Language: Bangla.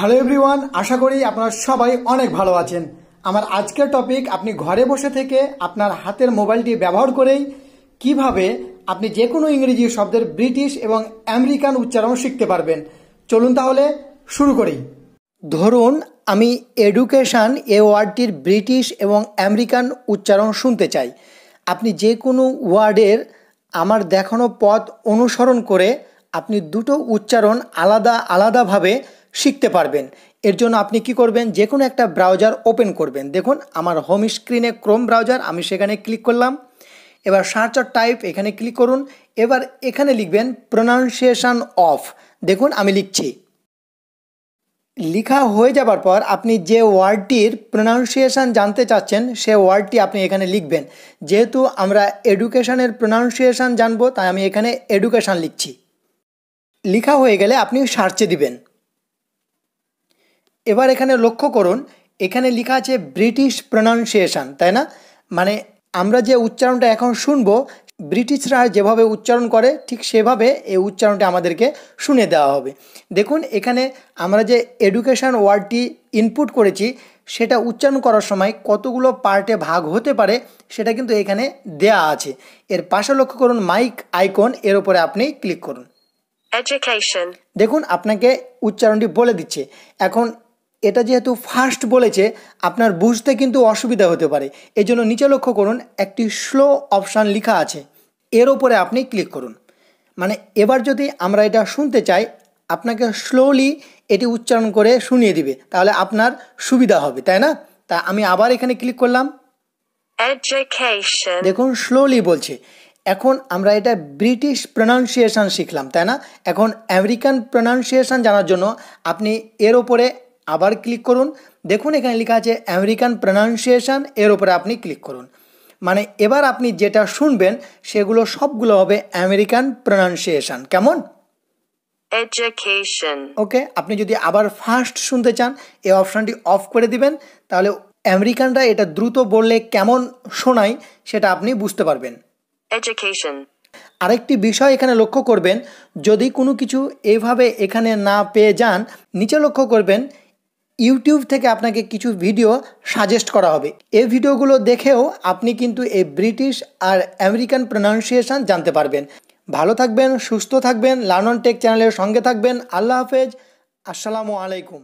হ্যালো এভরিওয়ান, আশা করি আপনারা সবাই অনেক ভালো আছেন। আমার আজকের টপিক, আপনি ঘরে বসে থেকে আপনার হাতের মোবাইলটি ব্যবহার করেই কিভাবে আপনি যে কোনো ইংরেজি শব্দের ব্রিটিশ এবং আমেরিকান উচ্চারণ শিখতে পারবেন। চলুন তাহলে শুরু করি। ধরুন আমি এডুকেশন ওয়ার্ডটির ব্রিটিশ এবং আমেরিকান উচ্চারণ শুনতে চাই। আপনি যে কোনো ওয়ার্ডের আমার দেখানো পথ অনুসরণ করে আপনি দুটো উচ্চারণ আলাদা আলাদাভাবে শিখতে পারবেন। এর জন্য আপনি কি করবেন, যে কোনো একটা ব্রাউজার ওপেন করবেন। দেখুন আমার হোম স্ক্রিনে ক্রোম ব্রাউজার, আমি সেখানে ক্লিক করলাম। এবার সার্চ অর টাইপ এখানে ক্লিক করুন। এবার এখানে লিখবেন প্রোনাউন্সিয়েশন অফ। দেখুন আমি লিখছি। লেখা হয়ে যাবার পর আপনি যে ওয়ার্ডটির প্রোনাউন্সিয়েশন জানতে চাচ্ছেন সে ওয়ার্ডটি আপনি এখানে লিখবেন। যেহেতু আমরা এডুকেশনের প্রোনাউন্সিয়েশন জানবো, তাই আমি এখানে এডুকেশন লিখছি। লেখা হয়ে গেলে আপনি সার্চে দিবেন। এবার এখানে লক্ষ্য করুন, এখানে লেখা আছে ব্রিটিশ প্রোনাউন্সিয়েশন, তাই না? মানে আমরা যে উচ্চারণটা এখন শুনবো, ব্রিটিশরা যেভাবে উচ্চারণ করে ঠিক সেভাবে এই উচ্চারণটা আমাদেরকে শুনে দেওয়া হবে। দেখুন এখানে আমরা যে এডুকেশন ওয়ার্ডটি ইনপুট করেছি সেটা উচ্চারণ করার সময় কতগুলো পার্টে ভাগ হতে পারে সেটা কিন্তু এখানে দেয়া আছে। এর পাশে লক্ষ্য করুন মাইক আইকন, এর উপরে আপনি ক্লিক করুন। এডুকেশন। দেখুন আপনাকে উচ্চারণটি বলে দিচ্ছে। এখন এটা যেহেতু ফার্স্ট বলেছে, আপনার বুঝতে কিন্তু অসুবিধা হতে পারে। এই জন্য নিচে লক্ষ্য করুন একটি স্লো অপশান লেখা আছে, এর ওপরে আপনি ক্লিক করুন। মানে এবার যদি আমরা এটা শুনতে চাই, আপনাকে স্লোলি এটি উচ্চারণ করে শুনিয়ে দিবে, তাহলে আপনার সুবিধা হবে, তাই না? তা আমি আবার এখানে ক্লিক করলাম। এডুকেশন। দেখুন স্লোলি বলছে। এখন আমরা এটা ব্রিটিশ প্রোনাউন্সিয়েশন শিখলাম, তাই না? এখন আমেরিকান প্রোনাউন্সিয়েশন জানার জন্য আপনি এর ওপরে আবার ক্লিক করুন। দেখুন এখানে লেখা আছে আমেরিকান প্রোনাউন্সিয়েশন, এর ওপরে আপনি ক্লিক করুন। মানে এবার আপনি যেটা শুনবেন সেগুলো সবগুলো হবে আমেরিকান প্রোনাউন্সিয়েশন। কেমন? এডুকেশন। ওকে, আপনি যদি আবার ফার্স্ট শুনতে চান এই অপশানটি অফ করে দিবেন, তাহলে আমেরিকানরা এটা দ্রুত বললে কেমন শোনায় সেটা আপনি বুঝতে পারবেন। এডুকেশন। আরেকটি বিষয় এখানে লক্ষ্য করবেন, যদি কোনো কিছু এইভাবে এখানে না পেয়ে যান, নিচে লক্ষ্য করবেন ইউটিউব থেকে আপনাকে কিছু ভিডিও সাজেস্ট করা হবে। এই ভিডিওগুলো দেখেও আপনি কিন্তু এই ব্রিটিশ আর আমেরিকান প্রোনাউন্সিয়েশন জানতে পারবেন। ভালো থাকবেন, সুস্থ থাকবেন, লার্ন অন টেক চ্যানেলের সঙ্গে থাকবেন। আল্লাহ হাফেজ, আসসালামু আলাইকুম।